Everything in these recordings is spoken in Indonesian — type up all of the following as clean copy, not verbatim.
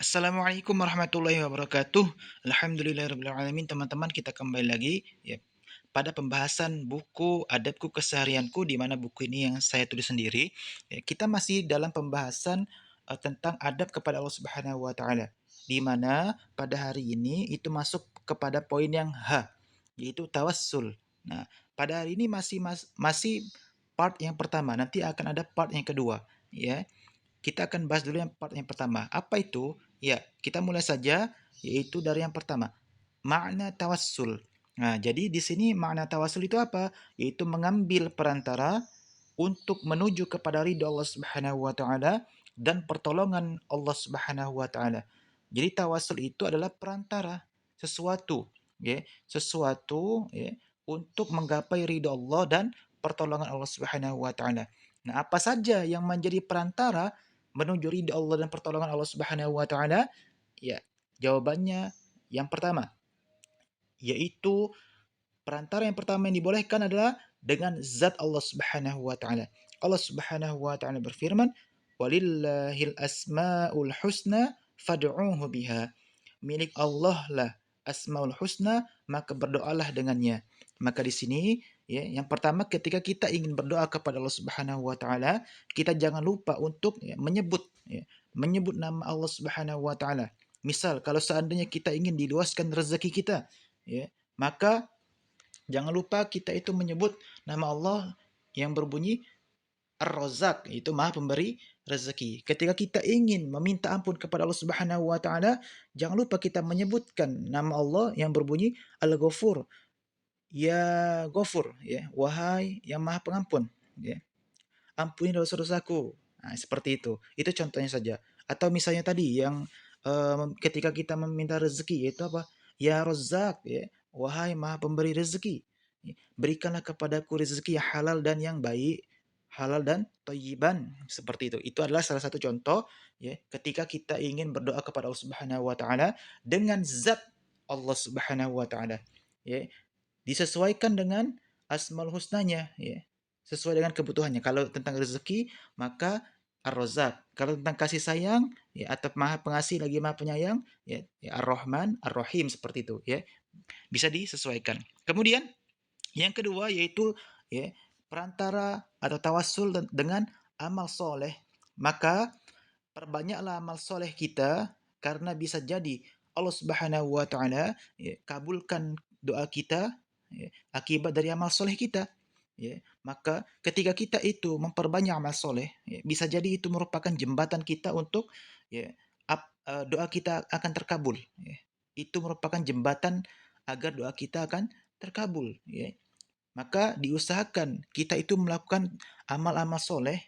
Assalamualaikum warahmatullahi wabarakatuh. Alhamdulillahirabbil alamin. Teman-teman, kita kembali lagi ya pada pembahasan buku Adabku Keseharianku, di mana buku ini yang saya tulis sendiri. Ya, kita masih dalam pembahasan tentang adab kepada Allah Subhanahu wa taala. Di mana pada hari ini itu masuk kepada poin yang H, yaitu tawassul. Nah, pada hari ini masih part yang pertama, nanti akan ada part yang kedua, ya. Kita akan bahas dulu yang part yang pertama. Apa itu? Ya, kita mulai saja, yaitu dari yang pertama. Makna tawassul. Nah, jadi di sini makna tawassul itu apa? Yaitu mengambil perantara untuk menuju kepada ridho Allah Subhanahu wa taala dan pertolongan Allah Subhanahu wa taala. Jadi tawassul itu adalah perantara, sesuatu, ya, sesuatu ya untuk menggapai ridho Allah dan pertolongan Allah Subhanahu wa taala. Nah, apa saja yang menjadi perantara menuju ridha Allah dan pertolongan Allah Subhanahu wa taala? Ya, jawabannya yang pertama, yaitu perantara yang pertama yang dibolehkan adalah dengan zat Allah Subhanahu wa taala. Allah Subhanahu wa taala berfirman, "Walillahil asmaul husna fad'uuhu biha." Milik Allah lah asmaul husna, maka berdoalah dengannya. Maka di sini ya, yang pertama ketika kita ingin berdoa kepada Allah Subhanahu wa taala, kita jangan lupa untuk menyebut nama Allah Subhanahu wa taala. Misal kalau seandainya kita ingin diluaskan rezeki kita, ya, maka jangan lupa kita itu menyebut nama Allah yang berbunyi Ar-Razzaq, itu Maha Pemberi rezeki. Ketika kita ingin meminta ampun kepada Allah Subhanahu wa taala, jangan lupa kita menyebutkan nama Allah yang berbunyi Al-Ghafur. Ya Ghafur, ya, wahai yang Maha Pengampun, ya. Ampuni dosa-dosaku. Nah, seperti itu. Itu contohnya saja. Atau misalnya tadi yang ketika kita meminta rezeki, yaitu apa? Ya Razzaq, ya, wahai Maha Pemberi rezeki. Ya, berikanlah kepadaku rezeki yang halal dan yang baik, halal dan thayyiban, seperti itu. Itu adalah salah satu contoh ya ketika kita ingin berdoa kepada Allah Subhanahu wa taala dengan zat Allah Subhanahu wa taala. Ya, disesuaikan dengan asmaul husnanya, ya. Sesuai dengan kebutuhannya. Kalau tentang rezeki, maka Ar-Razzaq. Kalau tentang kasih sayang, ya, atau Maha Pengasih lagi Maha Penyayang, ya Ar-Rahman, Ar-Rahim, seperti itu, ya. Bisa disesuaikan. Kemudian yang kedua yaitu ya perantara atau tawassul dengan amal soleh. Maka perbanyaklah amal soleh kita, karena bisa jadi Allah Subhanahu wa taala ya, kabulkan doa kita ya, akibat dari amal soleh kita. Ya, maka ketika kita itu memperbanyak amal soleh, ya, bisa jadi itu merupakan jembatan kita untuk ya, doa kita akan terkabul. Ya. Itu merupakan jembatan agar doa kita akan terkabul. Ya. Maka diusahakan kita itu melakukan amal-amal soleh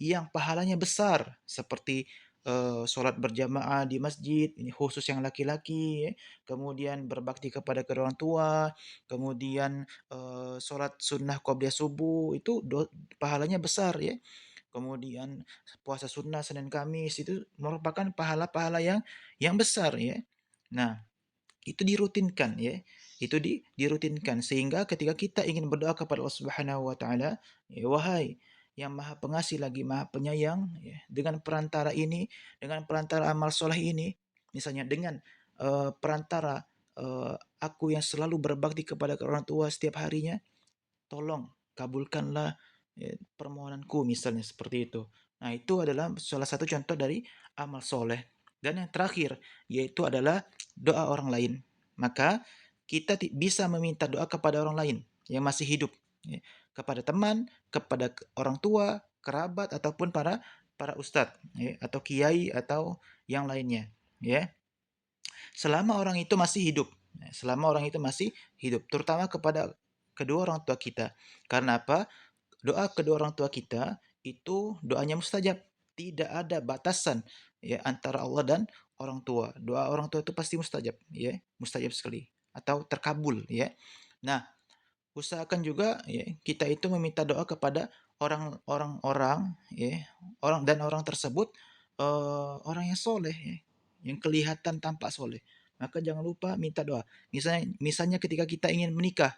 yang pahalanya besar, seperti sholat berjamaah di masjid, ini khusus yang laki-laki, ya. Kemudian berbakti kepada kedua orang tua, kemudian sholat sunnah qobliyah subuh, itu pahalanya besar, ya. Kemudian puasa sunnah Senin Kamis itu merupakan pahala-pahala yang besar, ya. Nah, itu dirutinkan, ya. Itu dirutinkan sehingga ketika kita ingin berdoa kepada Allah Subhanahu wa taala, ya, wahai yang Maha Pengasih lagi Maha Penyayang, ya, dengan perantara ini, dengan perantara amal soleh ini, misalnya dengan perantara aku yang selalu berbakti kepada orang tua setiap harinya, tolong kabulkanlah permohonanku, misalnya seperti itu. Nah, itu adalah salah satu contoh dari amal soleh. Dan yang terakhir, yaitu adalah doa orang lain. Maka kita bisa meminta doa kepada orang lain yang masih hidup, ya. Kepada teman, kepada orang tua, kerabat, ataupun para para ustadz, ya, atau kiai, atau yang lainnya, ya. Selama orang itu masih hidup, ya, selama orang itu masih hidup, terutama kepada kedua orang tua kita. Karena apa? Doa kedua orang tua kita itu doanya mustajab. Tidak ada batasan ya antara Allah dan orang tua. Doa orang tua itu pasti mustajab, ya, mustajab sekali atau terkabul, ya. Nah, usahakan juga ya kita itu meminta doa kepada orang-orang ya, orang tersebut orang yang soleh, ya, yang kelihatan tampak soleh. Maka jangan lupa minta doa. Misalnya ketika kita ingin menikah,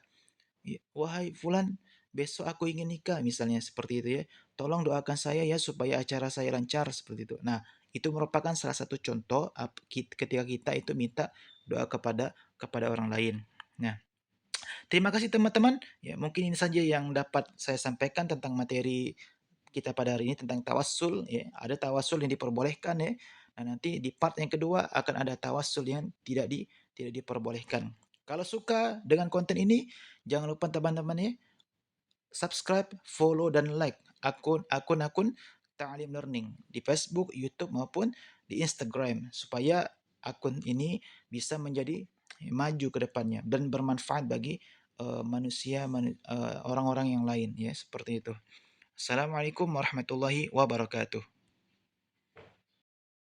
ya, wahai fulan, besok aku ingin nikah, misalnya seperti itu, ya. Tolong doakan saya ya supaya acara saya lancar, seperti itu. Nah, itu merupakan salah satu contoh ketika kita itu minta doa kepada orang lain. Nah, terima kasih teman-teman. Ya, mungkin ini saja yang dapat saya sampaikan tentang materi kita pada hari ini tentang tawassul. Ya. Ada tawassul yang diperbolehkan ya. Nah, nanti di part yang kedua akan ada tawassul yang tidak diperbolehkan. Kalau suka dengan konten ini, jangan lupa teman-teman ya, subscribe, follow dan like akun-akun Ta'lim Learning di Facebook, YouTube maupun di Instagram supaya akun ini bisa menjadi maju ke depannya dan bermanfaat bagi orang-orang yang lain ya seperti itu. Assalamualaikum warahmatullahi wabarakatuh.